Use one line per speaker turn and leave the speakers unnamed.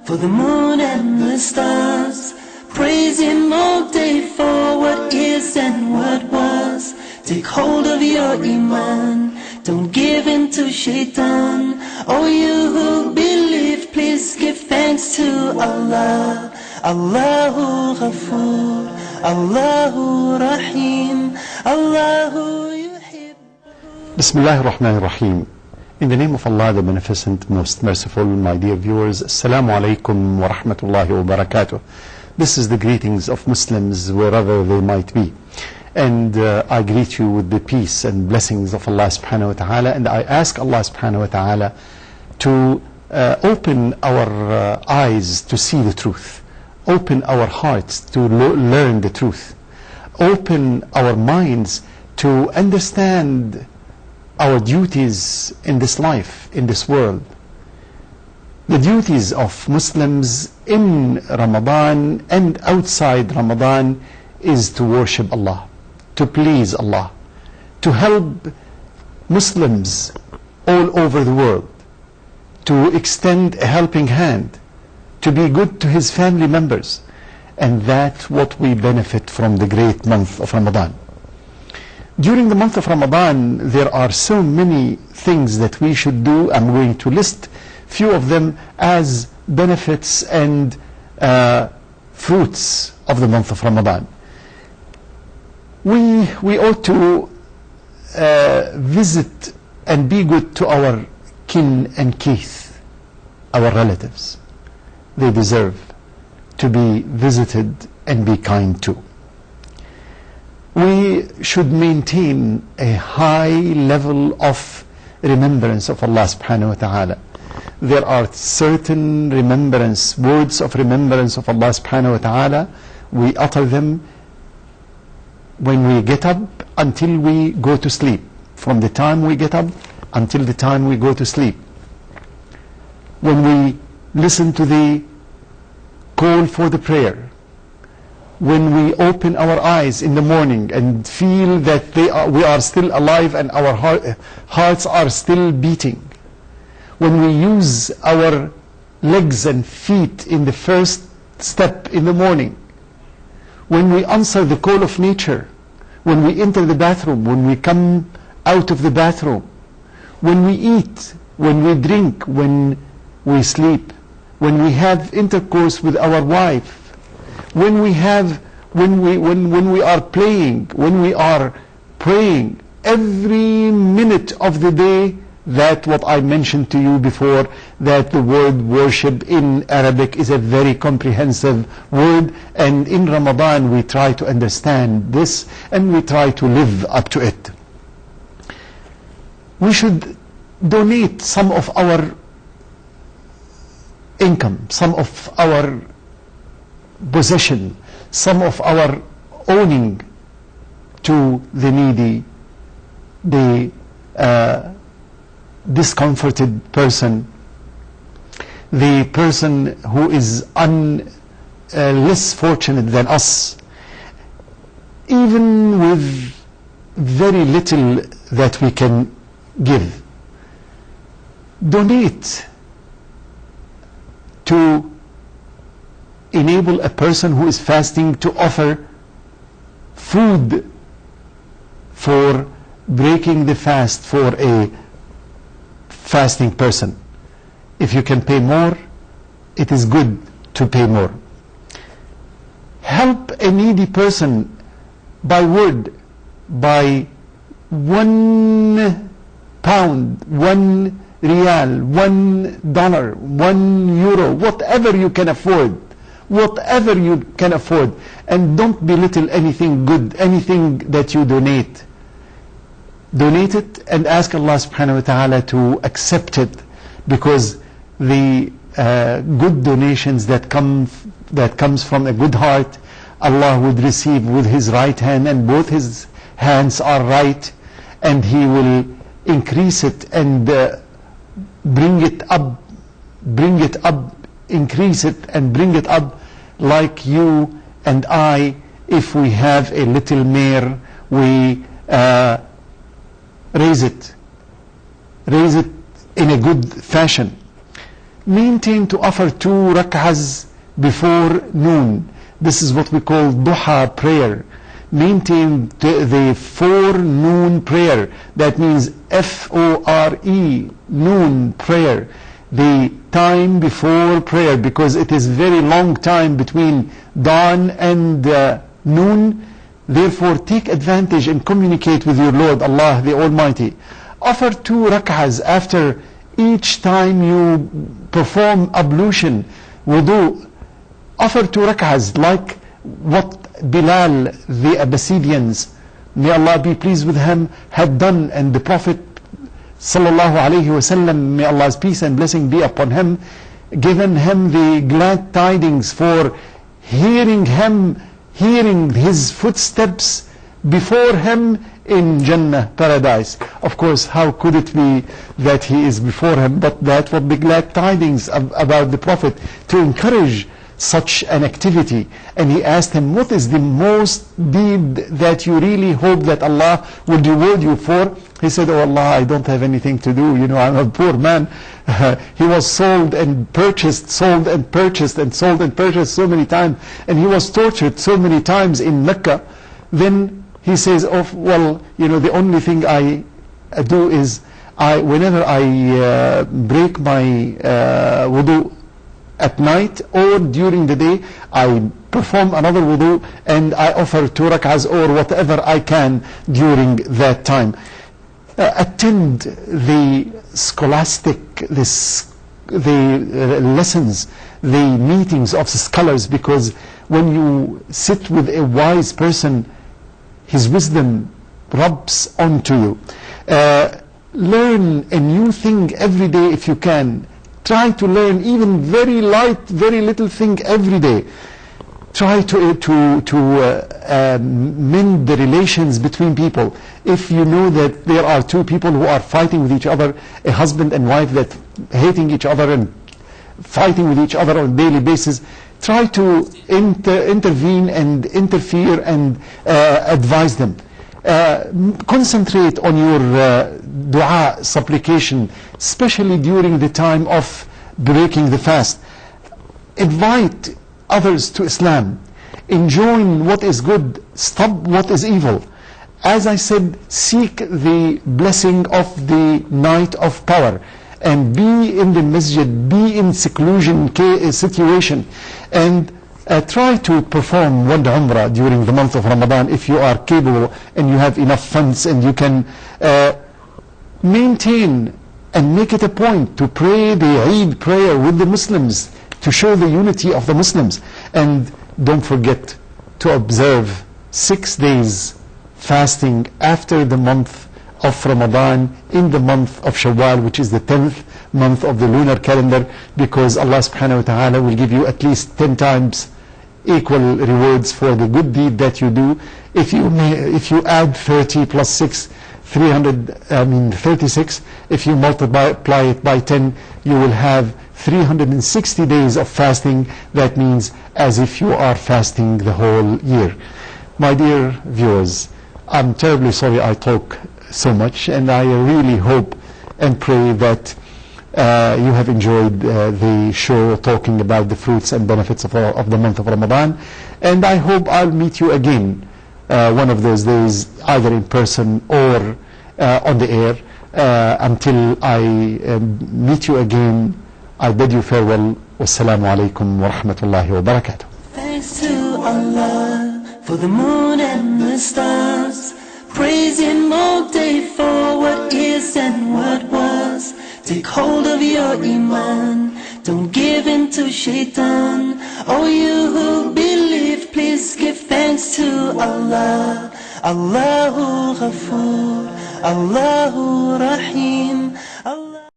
for the moon and the stars. Praise Him all day for what is and what was. Take hold of your iman, don't give in to shaitan. Oh, you who believe, please give thanks to Allah. Allahu Ghafoor, Allahu Rahim, Allahu Yuhib.
Bismillah ar-Rahman ar-Rahim. In the name of Allah, the Beneficent, Most Merciful, my dear viewers, Assalamu alaikum wa rahmatullahi wa barakatuh. This is the greetings of Muslims wherever they might be. And I greet you with the peace and blessings of Allah subhanahu wa ta'ala, and I ask Allah subhanahu wa ta'ala to open our eyes to see the truth, open our hearts to learn the truth, open our minds to understand our duties in this life, in this world. The duties of Muslims in Ramadan and outside Ramadan is to worship Allah, to please Allah, to help Muslims all over the world, to extend a helping hand, to be good to his family members. And that's what we benefit from the great month of Ramadan. During the month of Ramadan, there are so many things that we should do. I'm going to list few of them as benefits and fruits of the month of Ramadan. We ought to visit and be good to our kin and kith, our relatives. They deserve to be visited and be kind to. We should maintain a high level of remembrance of Allah subhanahu wa ta'ala. There are certain remembrance, words of remembrance of Allah subhanahu wa ta'ala. We utter them when we get up until we go to sleep. From the time we get up until the time we go to sleep. When we listen to the call for the prayer. When we open our eyes in the morning and feel that we are still alive and our hearts are still beating. When we use our legs and feet in the first step in the morning. When we answer the call of nature. When we enter the bathroom. When we come out of the bathroom. When we eat. When we drink. When we sleep. When we have intercourse with our wife. When we are playing, when we are praying, every minute of the day, that what I mentioned to you before, that the word worship in Arabic is a very comprehensive word, and in Ramadan we try to understand this and we try to live up to it. We should donate some of our income, some of our possession, some of our owning to the needy, the discomforted person, the person who is less fortunate than us, even with very little that we can give. Donate to enable a person who is fasting to offer food for breaking the fast for a fasting person. If you can pay more, it is good to pay more. Help a needy person by word, by £1, £1 real, $1, €1, whatever you can afford. Whatever you can afford, and don't belittle anything good, anything that you donate. Donate it and ask Allah subhanahu wa ta'ala to accept it, because the good donations that comes from a good heart, Allah would receive with His right hand, and both His hands are right, and He will increase it and bring it up, increase it and bring it up, like you and I. If we have a little mare, we raise it in a good fashion. maintain to offer 2 rak'ahs before noon. This is what we call duha prayer. Maintain the 4 noon prayer. That means F-O-R-E, noon prayer. The time before prayer, because it is very long time between dawn and noon. Therefore, take advantage and communicate with your Lord Allah the Almighty. Offer 2 rak'ahs after each time you perform ablution, wudu. Offer 2 rak'ahs like what Bilal, the Abbasidians, may Allah be pleased with him, had done, and the Prophet sallallahu alaihi wasallam, may Allah's peace and blessing be upon him, given him the glad tidings for hearing his footsteps before him in Jannah, paradise. Of course, how could it be that he is before him? But that was the glad tidings about the Prophet, to encourage such an activity. And he asked him, what is the most deed that you really hope that Allah will reward you for? He said, oh Allah, I don't have anything to do, I'm a poor man. He was sold and purchased, sold and purchased, and sold and purchased so many times, and he was tortured so many times in Mecca. Then he says, the only thing I do is, whenever I break my wudu at night or during the day, I perform another wudu and I offer 2 rak'ahs or whatever I can during that time. Attend the scholastic, the lessons, the meetings of scholars, because when you sit with a wise person, his wisdom rubs onto you. Learn a new thing every day if you can. Try to learn even very light, very little thing every day. Try to mend the relations between people. If you know that there are 2 people who are fighting with each other, a husband and wife that hating each other and fighting with each other on a daily basis, try to intervene and interfere and advise them. Concentrate on your dua, supplication, especially during the time of breaking the fast. Invite others to Islam. Enjoin what is good, stop what is evil. As I said, seek the blessing of the night of power, and be in the masjid, be in seclusion situation, and try to perform 1 umrah during the month of Ramadan if you are capable and you have enough funds, and you can maintain and make it a point to pray the Eid prayer with the Muslims, to show the unity of the Muslims. And don't forget to observe 6 days fasting after the month of Ramadan, in the month of Shawwal, which is the 10th month of the lunar calendar, because Allah subhanahu wa ta'ala will give you at least 10 times equal rewards for the good deed that you do. If you add 30 plus 6, 36. If you multiply it by 10, you will have 360 days of fasting. That means as if you are fasting the whole year. My dear viewers, I'm terribly sorry I talk so much, and I really hope and pray that you have enjoyed the show talking about the fruits and benefits of the month of Ramadan. And I hope I'll meet you again one of those days, either in person or on the air. Until I meet you again, I bid you farewell. Wassalamu alaikum wa rahmatullahi wa barakatuh.
Thanks to Allah for the moon and the stars. Praise Him all day for what is and what was. Take hold of your iman, don't give in to shaitan. Oh, you who believe, please give thanks to Allah. Allahu Ghafoor, Allahu Rahim.